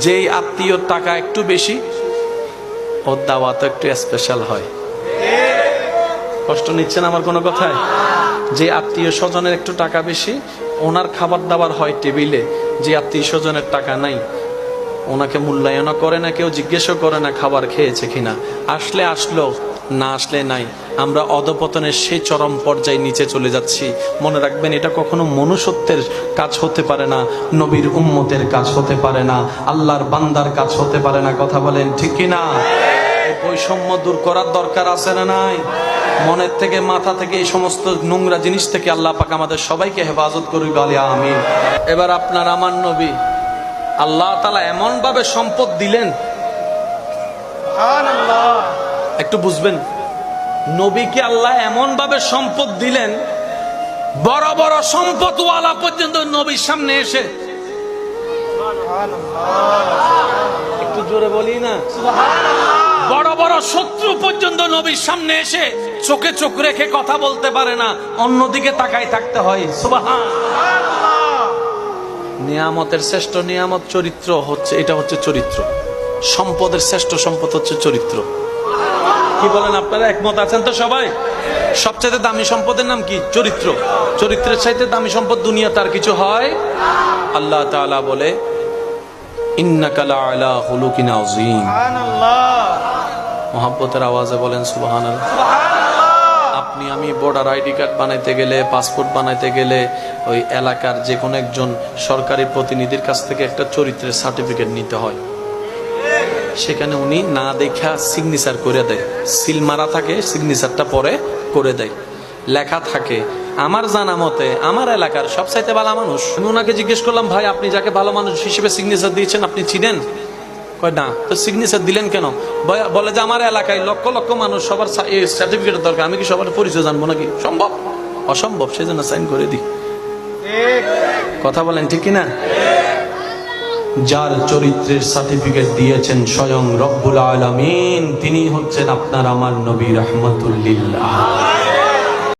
যেই আত্মীয়র টাকা একটু বেশি ওর দাওয়াত একটু স্পেশাল হয়। কষ্ট নিচ্ছেন আমার কোনো কথায়? যে আত্মীয় স্বজনের একটু টাকা বেশি ওনার খাবার দাবার হয় টেবিলে, যে আত্মীয় স্বজনের টাকা নাই ওনাকে মূল্যায়নও করে না, কেউ জিজ্ঞেসও করে না খাবার খেয়েছে কিনা। আসলে আসলো, না আসলে নাই। আমরা অধপতনের সেই চরম পর্যায়ে নিচে চলে যাচ্ছি। মনে রাখবেন, এটা কখনো মনুষ্যত্বের কাজ হতে পারে না, নবীর উম্মতের কাজ হতে পারে না, আল্লাহর বান্দার কাজ হতে পারে না। কথা বলেন ঠিক কিনা? এই বৈষম্য দূর করার দরকার আছে না নাই? মনের থেকে, মাথা থেকে, এই সমস্ত নোংরা জিনিস থেকে আল্লাহ পাক আমাদের সবাইকে হেফাজত করুক, বলি আমিন। এবার আপনার আমার নবী আল্লাহ তাআলা এমন ভাবে সম্পদ দিলেন, একটু বুঝবেন, নবীকে আল্লাহ এমন ভাবে সম্পদ দিলেন, বড় বড় সম্পদওয়ালা পর্যন্ত নবীর সামনে এসে, একটু জোরে বলি না, বড় বড় শত্রু পর্যন্ত নবীর সামনে এসে চোখে চোখ রেখে কথা বলতে পারে না, অন্যদিকে তাকায় থাকতে হয়। সুবহানাল্লাহ। নিয়ামতের শ্রেষ্ঠ নিয়ামত চরিত্র হচ্ছে, এটা হচ্ছে চরিত্র। সম্পদের শ্রেষ্ঠ সম্পদ হচ্ছে চরিত্র। কি বলেন আপনারা? একমত আছেন তো সবাই? সবচেয়ে দামি সম্পদের নাম কি? চরিত্র। চরিত্রের চাইতে দামি সম্পদ দুনিয়াতে আর কিছু হয়? আল্লাহ তাআলা বলে, ইন্নাকা লাআলা খুলুকিন আযীম। সুবহানাল্লাহ। মুহাব্বতের আওয়াজে বলেন সুবহানাল্লাহ। আপনি আমি ভোটার আইডি কার্ড বানাইতে গেলে, পাসপোর্ট বানাইতে গেলে ওই এলাকার যে কোনো একজন সরকারি প্রতিনিধির কাছ থেকে একটা চরিত্রের সার্টিফিকেট নিতে হয়। সেখানে উনি না দেখা সিগনেচার করে দেয়, সিল মারা থাকে, সিগনেচারটা পরে করে দেয়, লেখা থাকে আমার জানা মতে আমার এলাকার সবচাইতে ভালো মানুষ। আমি ওনাকে জিজ্ঞেস করলাম, ভাই আপনি যাকে ভালো মানুষ হিসেবে সিগনেচার দিয়েছেন আপনি চিনেন? কয় না। তো সিগনেচার দিলেন কেন? বলে যে আমার এলাকায় লক্ষ লক্ষ মানুষ, সবার সার্টিফিকেটের দরকার, আমি কি সবার পরিচয় জানবো নাকি? সম্ভব? অসম্ভব, সেজন্য সাইন করে দিই। কথা বলেন ঠিক কিনা? যার চরিত্রের সার্টিফিকেট দিয়েছেন স্বয়ং রব্বুল আলামিন, তিনি হচ্ছেন আপনার আমার নবী রাহমাতুল লিল আলামিন।